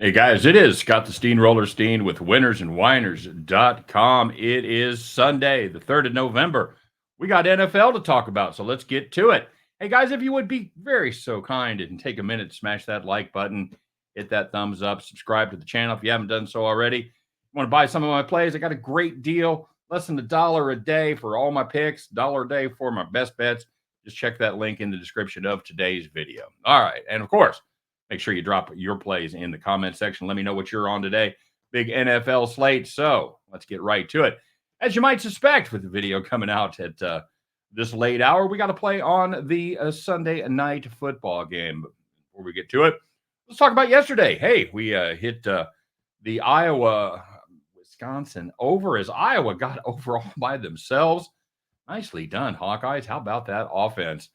Hey guys, it is Scott the Steamroller Steen with winnersandwhiners.com. It is Sunday, the 3rd of November. We got NFL to talk about, so let's get to it. Hey guys, if you would be very so kind and take a minute to smash that like button, hit that thumbs up, subscribe to the channel if you haven't done so already. Want to buy some of my plays? I got a great deal, less than $1 a day for all my picks, $1 a day for my best bets. Just check that link in the description of today's video. All right, and of course, make sure you drop your plays in the comment section. Let me know what you're on today. Big NFL slate. So let's get right to it. As you might suspect, with the video coming out at this late hour, we got to play on the Sunday night football game. But before we get to it, let's talk about yesterday. Hey, we hit the Iowa Wisconsin over as Iowa got over all by themselves. Nicely done, Hawkeyes. How about that offense?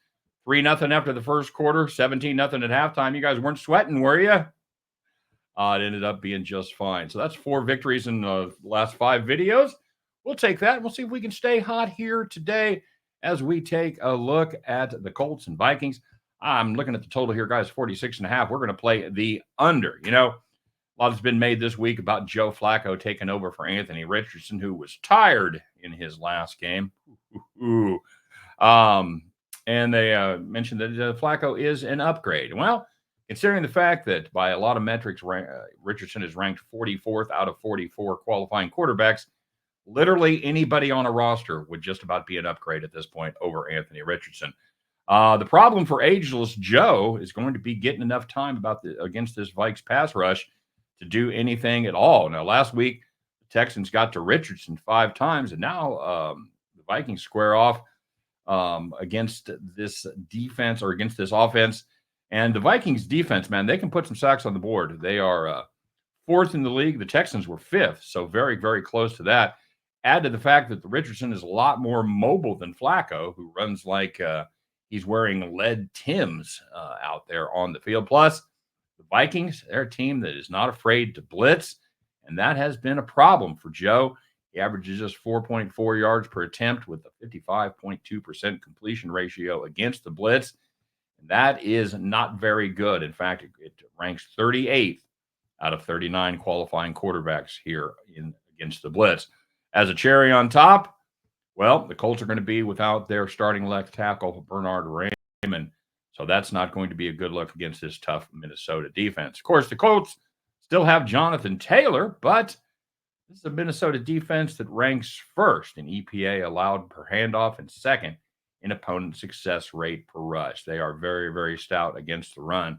3-0 after the first quarter, 17-0 at halftime. You guys weren't sweating, were you? It ended up being just fine. So that's 4 victories in the last 5 videos. We'll take that. We'll see if we can stay hot here today as we take a look at the Colts and Vikings. I'm looking at the total here, guys, 46.5. We're going to play the under. You know, a lot has been made this week about Joe Flacco taking over for Anthony Richardson, who was tired in his last game. And they mentioned that Flacco is an upgrade. Well, considering the fact that by a lot of metrics, Richardson is ranked 44th out of 44 qualifying quarterbacks, literally anybody on a roster would just about be an upgrade at this point over Anthony Richardson. The problem for ageless Joe is going to be getting enough time against this Vikes pass rush to do anything at all. Now, last week, the Texans got to Richardson 5 times, and now the Vikings square off against this defense or against this offense. And the Vikings defense, man, they can put some sacks on the board. They are 4th in the league. The Texans were 5th, so very, very close to that. Add to the fact that the Richardson is a lot more mobile than Flacco, who runs like he's wearing lead Timbs out there on the field. Plus, the Vikings, they're a team that is not afraid to blitz, and that has been a problem for Joe. He averages just 4.4 yards per attempt with a 55.2% completion ratio against the blitz. And that is not very good. In fact, it ranks 38th out of 39 qualifying quarterbacks here against the blitz. As a cherry on top, well, the Colts are going to be without their starting left tackle, Bernard Raymond. So that's not going to be a good look against this tough Minnesota defense. Of course, the Colts still have Jonathan Taylor, but this is a Minnesota defense that ranks 1st in EPA allowed per handoff and 2nd in opponent success rate per rush. They are very, very stout against the run.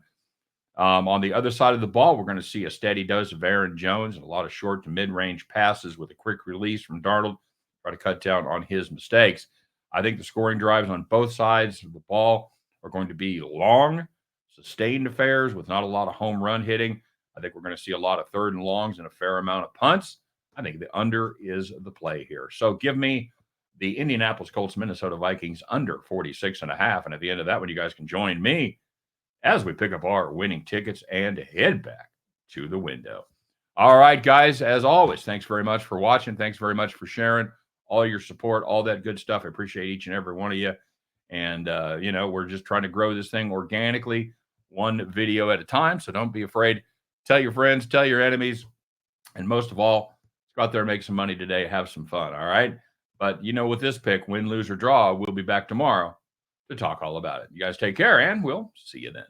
On the other side of the ball, we're going to see a steady dose of Aaron Jones and a lot of short to mid-range passes with a quick release from Darnold, try to cut down on his mistakes. I think the scoring drives on both sides of the ball are going to be long, sustained affairs with not a lot of home run hitting. I think we're going to see a lot of 3rd and longs and a fair amount of punts. I think the under is the play here. So give me the Indianapolis Colts, Minnesota Vikings under 46.5. And at the end of that one, you guys can join me as we pick up our winning tickets and head back to the window. All right, guys, as always, thanks very much for watching. Thanks very much for sharing all your support, all that good stuff. I appreciate each and every one of you. And, you know, we're just trying to grow this thing organically, one video at a time. So don't be afraid. Tell your friends, tell your enemies. And most of all, go out there and make some money today. Have some fun. All right. But, you know, with this pick, win, lose, or draw, we'll be back tomorrow to talk all about it. You guys take care, and we'll see you then.